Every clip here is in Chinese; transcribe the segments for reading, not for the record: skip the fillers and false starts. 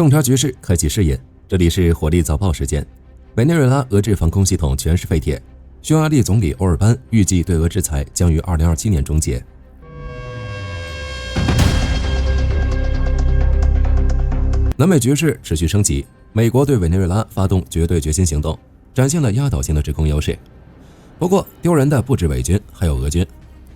洞察局势，开启视野。这里是火力早报时间。委内瑞拉俄制防空系统全是废铁，匈牙利总理欧尔班预计对俄制裁将于2027年终结。南美局势持续升级，美国对委内瑞拉发动绝对决心行动，展现了压倒性的制空优势。不过，丢人的不止伪军，还有俄军。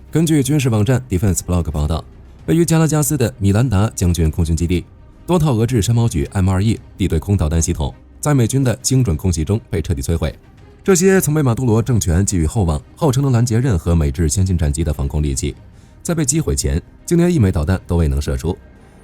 根据军事网站 Defense Blog 报道，位于加拉加斯的米兰达将军空军基地，多套俄制山猫举 M2E 地对空导弹系统在美军的精准空袭中被彻底摧毁。这些曾被马杜罗政权寄予厚望，号称能拦截任何美制先进战机的防空利器，在被击毁前，竟连一枚导弹都未能射出。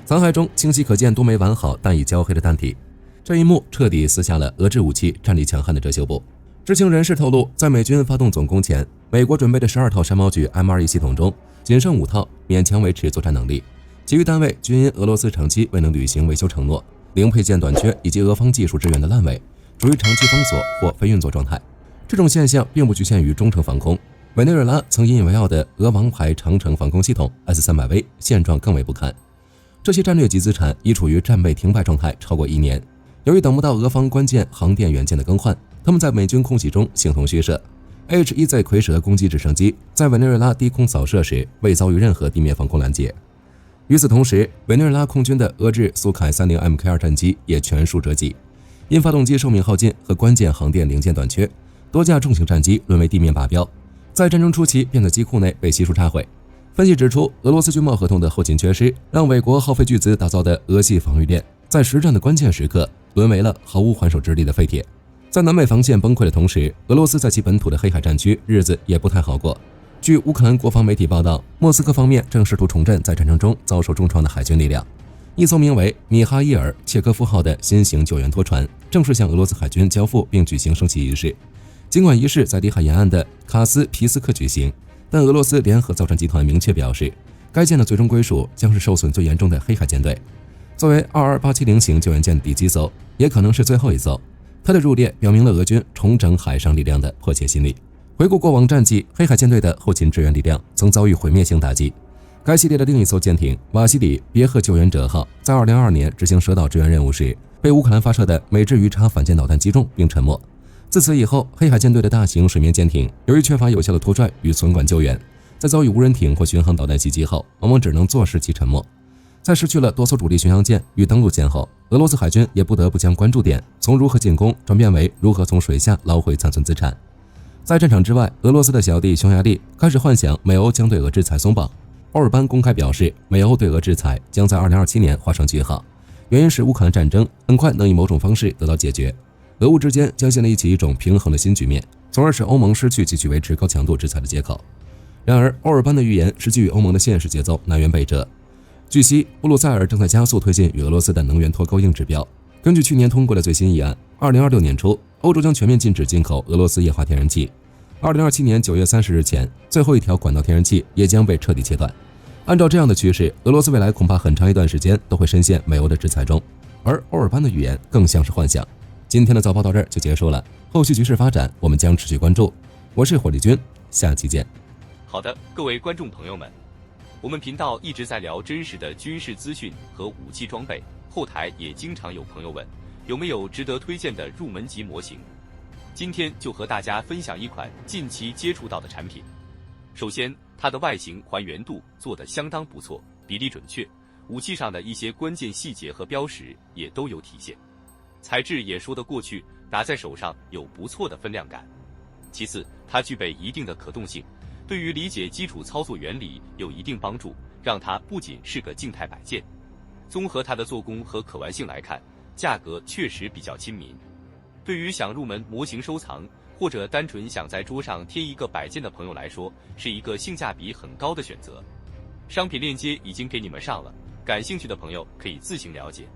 残骸中清晰可见多枚完好但已焦黑的弹体。这一幕彻底撕下了俄制武器战力强悍的遮羞布。知情人士透露，在美军发动总攻前，美国准备的12套山猫举 M2E 系统中，仅剩5套勉强维持作战能力，其余单位均因俄罗斯长期未能履行维修承诺、零配件短缺以及俄方技术支援的烂尾，处于长期封锁或非运作状态。这种现象并不局限于中程防空，委内瑞拉曾引以为傲的俄王牌长程防空系统 S300V 现状更为不堪。这些战略级资产已处于战备停摆状态超过1年，由于等不到俄方关键航电元件的更换，他们在美军空袭中形同虚设。H1Z 蝰蛇攻击直升机在委内瑞拉低空扫射时未遭遇任何地面防空拦截。与此同时，委内瑞拉空军的俄制苏凯 30MK2 战机也全数折戟，因发动机寿命耗尽和关键航电零件短缺，多架重型战机沦为地面靶标，在战争初期便在机库内被悉数炸毁。分析指出，俄罗斯军贸合同的后勤缺失，让美国耗费巨资打造的俄系防御链，在实战的关键时刻沦为了毫无还手之力的废铁。在南美防线崩溃的同时，俄罗斯在其本土的黑海战区日子也不太好过。据乌克兰国防媒体报道，莫斯科方面正试图重振在战争中遭受重创的海军力量。一艘名为米哈伊尔·切科夫号的新型救援拖船正式向俄罗斯海军交付并举行升旗仪式。尽管仪式在里海沿岸的卡斯皮斯克举行，但俄罗斯联合造船集团明确表示，该舰的最终归属将是受损最严重的黑海舰队。作为22870型救援舰的第7艘，也可能是最后一艘。它的入列表明了俄军重整海上力量的迫切心理。回顾过往战绩，黑海舰队的后勤支援力量曾遭遇毁灭性打击。该系列的另一艘舰艇瓦西里别赫救援者号在2022年执行蛇岛支援任务时，被乌克兰发射的美制鱼叉反舰导弹击中并沉没。自此以后，黑海舰队的大型水面舰艇由于缺乏有效的拖拽与存管救援，在遭遇无人艇或巡航导弹袭击后，往往只能坐视其沉没。在失去了多艘主力巡洋舰与登陆舰后，俄罗斯海军也不得不将关注点从如何进攻转变为如何从水下捞回残存资产。在战场之外，俄罗斯的小弟匈牙利开始幻想美欧将对俄制裁松绑。欧尔班公开表示，美欧对俄制裁将在2027年画上句号，原因是乌克兰战争很快能以某种方式得到解决，俄乌之间将建立起一种平衡的新局面，从而使欧盟失去继续维持高强度制裁的借口。然而，欧尔班的预言是基于欧盟的现实节奏南辕北辙。据悉，布鲁塞尔正在加速推进与俄罗斯的能源脱钩硬指标。根据去年通过的最新议案，2026年初，欧洲将全面禁止进口俄罗斯液化天然气。2027年9月30日前，最后一条管道天然气也将被彻底切断。按照这样的趋势，俄罗斯未来恐怕很长一段时间都会深陷美欧的制裁中，而欧尔班的预言更像是幻想。今天的早报到这儿就结束了，后续局势发展我们将持续关注。我是火力军，下期见。好的，各位观众朋友们，我们频道一直在聊真实的军事资讯和武器装备，后台也经常有朋友问，有没有值得推荐的入门级模型？今天就和大家分享一款近期接触到的产品。首先，它的外形还原度做得相当不错，比例准确，武器上的一些关键细节和标识也都有体现，材质也说得过去，拿在手上有不错的分量感。其次，它具备一定的可动性，对于理解基础操作原理有一定帮助，让它不仅是个静态摆件。综合它的做工和可玩性来看，价格确实比较亲民。对于想入门模型收藏，或者单纯想在桌上贴一个摆件的朋友来说，是一个性价比很高的选择。商品链接已经给你们上了，感兴趣的朋友可以自行了解。